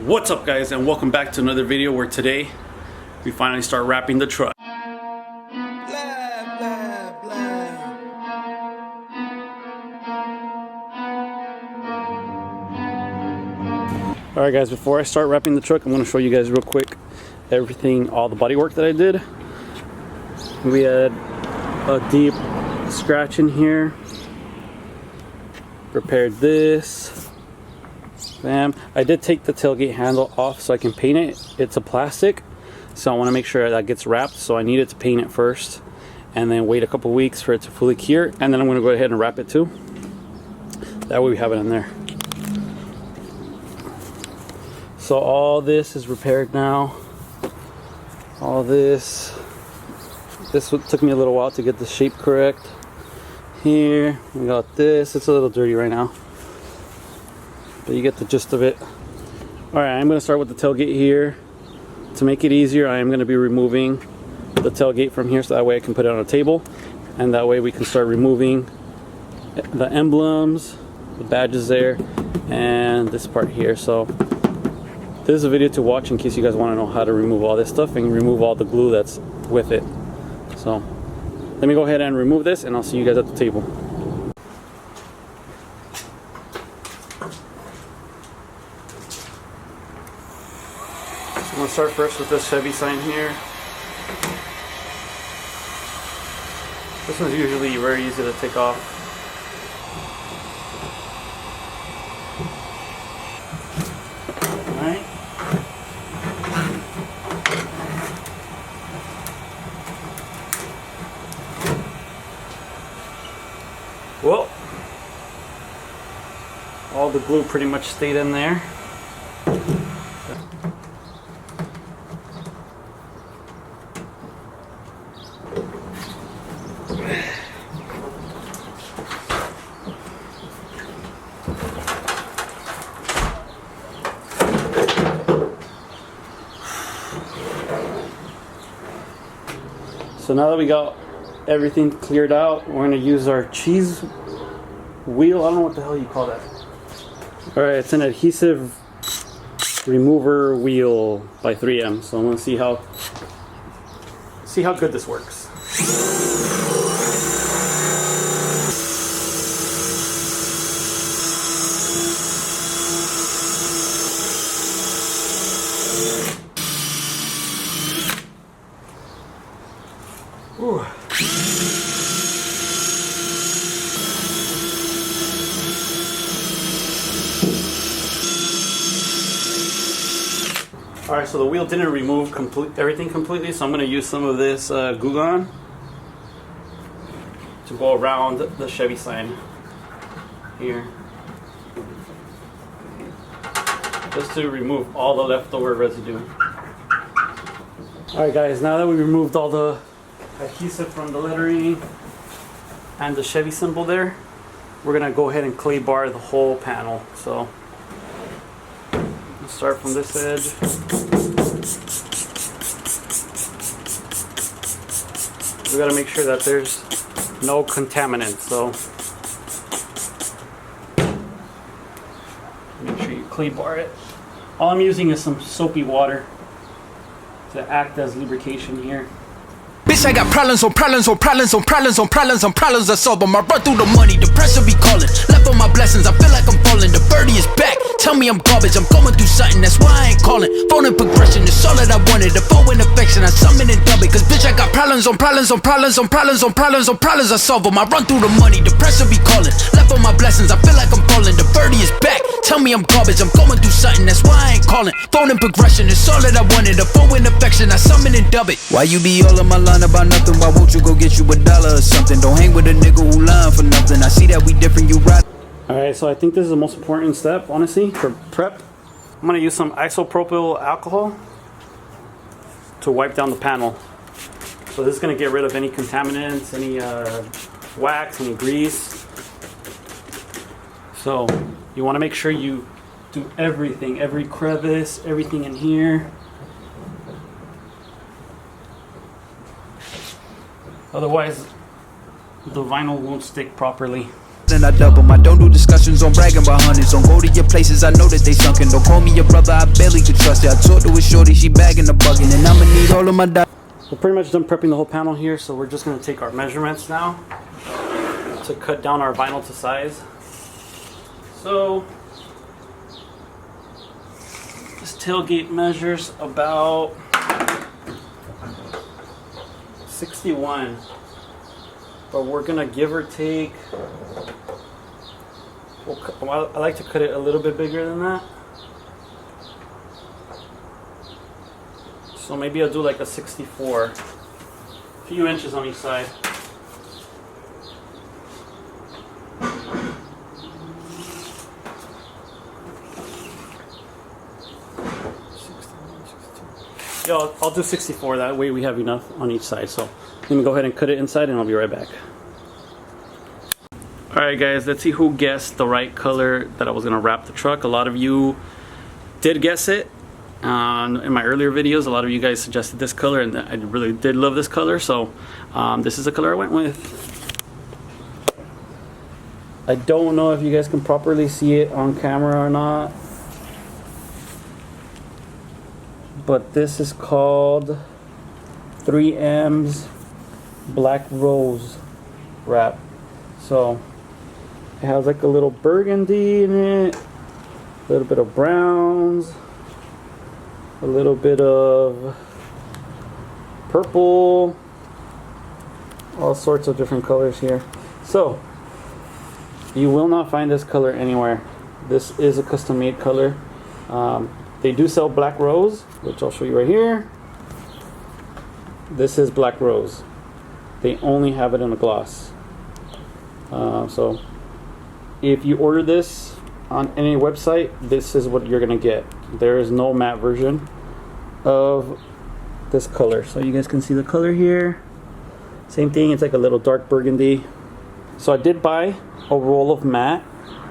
What's up, guys, and welcome back to another video where today we finally start wrapping the truck. Alright guys, before I start wrapping the truck, I'm going to show you guys real quick all the body work that I did. We had a deep scratch in here, repaired this. Bam. I did take the tailgate handle off so I can paint it. It's a plastic, so I want to make sure that gets wrapped, so I needed to paint it first and then wait a couple weeks for it to fully cure, and then I'm going to go ahead and wrap it too. That way we have it in there. So all this is repaired now. All this took me a little while to get the shape correct. Here we got this. It's a little dirty right now, but you get the gist of it. Alright, I'm going to start with the tailgate here. To make it easier, I am going to be removing the tailgate from here, so that way I can put it on a table, and that way we can start removing the emblems, the badges there, and this part here. So this is a video to watch in case you guys want to know how to remove all this stuff and remove all the glue that's with it. So let me go ahead and remove this, and I'll see you guys at the table. I'm going to start first with this Chevy sign here. This one's usually very easy to take off. Alright. Well, all the glue pretty much stayed in there. So now that we got everything cleared out, we're going to use our cheese wheel. I don't know what the hell you call that. Alright, it's an adhesive remover wheel by 3M. So I'm going to see how good this works. Ooh. Alright, so the wheel didn't remove everything completely, so I'm going to use some of this glue gun to go around the Chevy sign here, just to remove all the leftover residue. Alright guys, now that we removed all the adhesive from the lettering and the Chevy symbol there, we're going to go ahead and clay bar the whole panel. So let's start from this edge. We got to make sure that there's no contaminant, so make sure you clay bar it. All I'm using is some soapy water to act as lubrication here. Bitch, I got problems on problems on problems on problems on problems on problems I solve them. I run through the money, the pressure be calling. Left on my blessings, I feel like I'm falling. The birdie is back, tell me I'm garbage. I'm going through something, that's why I ain't calling. Phone and progression, it's all that I wanted. The phone and affection, I summon and dub it. Cause bitch, I got problems on problems on problems on problems on problems on problems I solve them. I run through the money, the pressure be calling. Left on my blessings, I feel like I'm falling. The birdie is back, tell me I'm garbage. I'm going through something, that's why I ain't calling. Phone and progression, it's all that I wanted. The phone and affection, I summon and dub it. Why you be all on my line about nothing? Why won't you go get you $1 or something? Don't hang with a nigga who lying for nothing. I see that we different, you right. Alright, so I think this is the most important step, honestly, for prep. I'm going to use some isopropyl alcohol to wipe down the panel. So this is going to get rid of any contaminants, any wax, any grease. So you want to make sure you do everything, every crevice, everything in here. Otherwise, the vinyl won't stick properly. and I double. I don't do discussions on bragging about hundreds. Don't go to your places, I know that they sunken. Don't call me your brother, I barely could trust you. I talked to a shorty, she bagging the bugging, and I'ma need all of my We're pretty much done prepping the whole panel here, so we're just going to take our measurements now to cut down our vinyl to size. So this tailgate measures about 61, but we're going to give or take, I like to cut it a little bit bigger than that. So maybe I'll do like a 64, a few inches on each side. Yeah, I'll do 64, that way we have enough on each side. So let me go ahead and cut it inside and I'll be right back. Alright guys, let's see who guessed the right color that I was going to wrap the truck. A lot of you did guess it. In my earlier videos, a lot of you guys suggested this color, and I really did love this color, so this is the color I went with. I don't know if you guys can properly see it on camera or not, but this is called 3M's Black Rose wrap. So it has like a little burgundy in it, a little bit of browns, a little bit of purple, all sorts of different colors here. So you will not find this color anywhere. This is a custom made color. They do sell Black Rose, which I'll show you right here. This is Black Rose. They only have it in a gloss. So if you order this on any website, this is what you're gonna get. There is no matte version of this color. So you guys can see the color here. Same thing, it's like a little dark burgundy. So I did buy a roll of matte,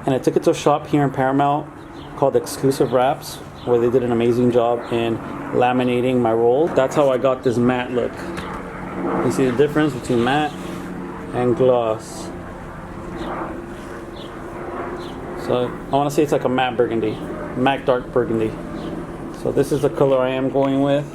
and I took it to a shop here in Paramount called Exclusive Wraps, where they did an amazing job in laminating my roll. That's how I got this matte look. You see the difference between matte and gloss. So I want to say it's like a matte burgundy, matte dark burgundy. So this is the color I am going with.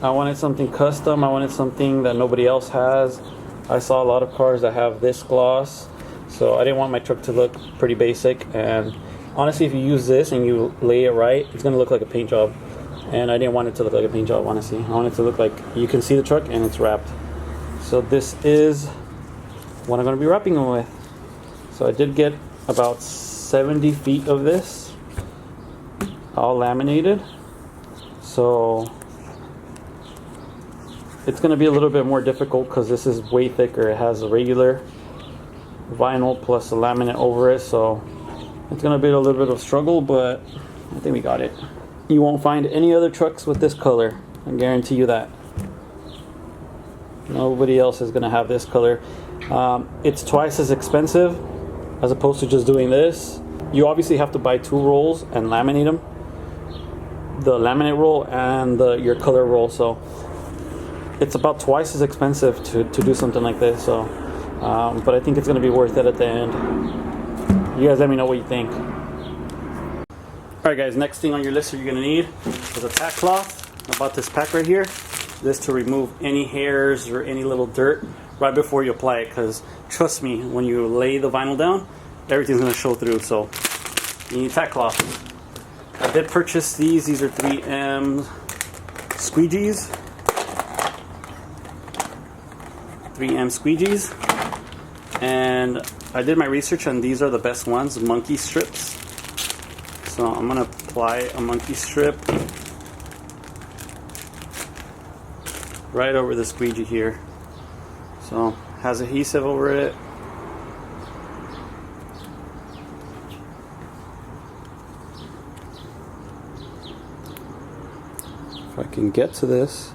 I wanted something custom. I wanted something that nobody else has. I saw a lot of cars that have this gloss, so I didn't want my truck to look pretty basic. And honestly, if you use this and you lay it right, it's going to look like a paint job. And I didn't want it to look like a paint job, honestly. I want it to look like you can see the truck and it's wrapped. So this is what I'm going to be wrapping it with. So I did get about 70 feet of this, all laminated. So it's going to be a little bit more difficult because this is way thicker. It has a regular vinyl plus a laminate over it, so it's going to be a little bit of a struggle, but I think we got it. You won't find any other trucks with this color. I guarantee you that. Nobody else is going to have this color. It's twice as expensive as opposed to just doing this. You obviously have to buy two rolls and laminate them, the laminate roll and your color roll. So it's about twice as expensive to do something like this. So but I think it's going to be worth it at the end. You guys let me know what you think. Alright guys, next thing on your list that you're going to need is a tack cloth. I bought this pack right here. This to remove any hairs or any little dirt right before you apply it, because trust me, when you lay the vinyl down, everything's going to show through. So you need tack cloth. I did purchase these. These are 3M squeegees. 3M squeegees. And I did my research, and these are the best ones, monkey strips. So I'm going to apply a monkey strip right over the squeegee here. So has adhesive over it. If I can get to this.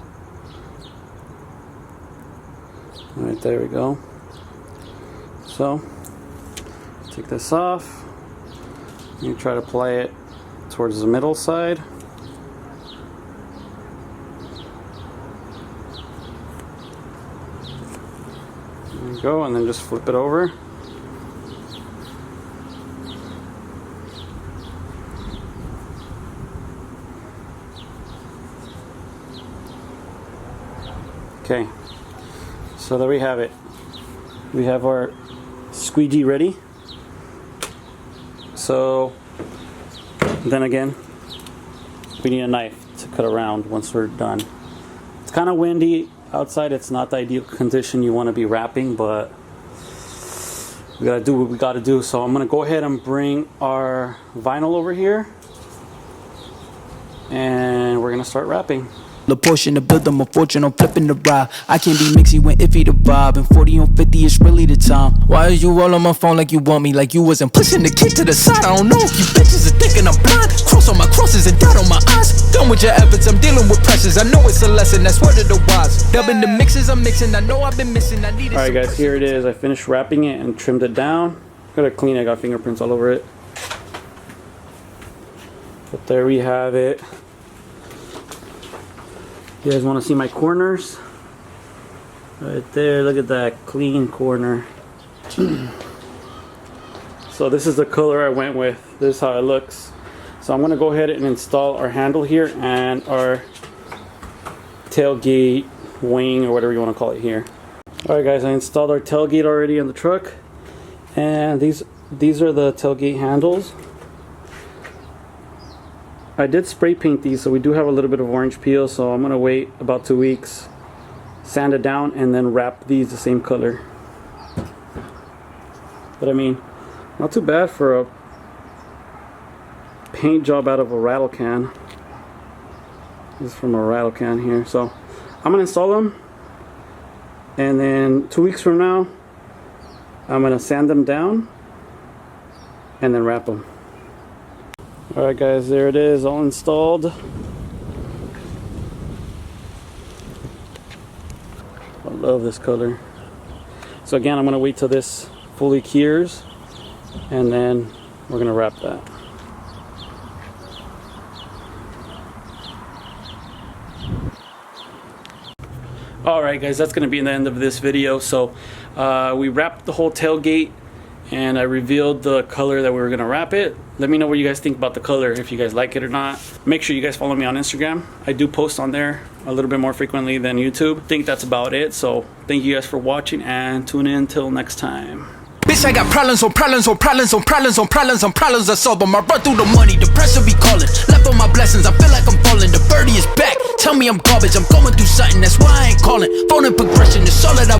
Alright, there we go. So take this off. You try to apply it towards the middle side. There you go, and then just flip it over. Okay, so there we have it. We have our squeegee ready. So then again, we need a knife to cut around once we're done. It's kind of windy outside. It's not the ideal condition you want to be wrapping, but we gotta do what we gotta do. So I'm gonna go ahead and bring our vinyl over here, and we're gonna start wrapping. The portion to build them a fortune, I'm flipping the ride. I can't be mixy when iffy the vibe. And 40 on 50 is really the time. Why is you all on my phone like you want me? Like you wasn't pushing the kid to the side. I don't know if you bitches are thinking I'm blind. Cross on my crosses and dot on my eyes. Done with your efforts, I'm dealing with pressures. I know it's a lesson, that's word of the wise. Dubbing the mixes I'm mixing, I know I've been missing. I need it. Alright guys, here it is. I finished wrapping it and trimmed it down. Gotta clean it, I got fingerprints all over it. But there we have it. You guys want to see my corners? Right there, look at that clean corner. So this is the color I went with. This is how it looks. So I'm going to go ahead and install our handle here and our tailgate wing or whatever you want to call it here. Alright guys, I installed our tailgate already in the truck. And these are the tailgate handles. I did spray paint these, so we do have a little bit of orange peel, so I'm gonna wait about 2 weeks, sand it down, and then wrap these the same color. But I mean, not too bad for a paint job out of a rattle can. This is from a rattle can here. So I'm gonna install them, and then 2 weeks from now I'm gonna sand them down and then wrap them. Alright guys, there it is, all installed. I love this color. So again, I'm going to wait till this fully cures, and then we're going to wrap that. Alright guys, that's going to be the end of this video. So we wrapped the whole tailgate, and I revealed the color that we were going to wrap it. Let me know what you guys think about the color, if you guys like it or not. Make sure you guys follow me on Instagram. I do post on there a little bit more frequently than YouTube. I think that's about it. So thank you guys for watching, and tune in till next time. Bitch, I got problems on problems on problems on problems on problems on problems. I solve them. I run through the money. The pressure be calling. Left on my blessings. I feel like I'm falling. The birdie is back. Tell me I'm garbage. I'm going through something. That's why I ain't calling. Phone and progression is all that I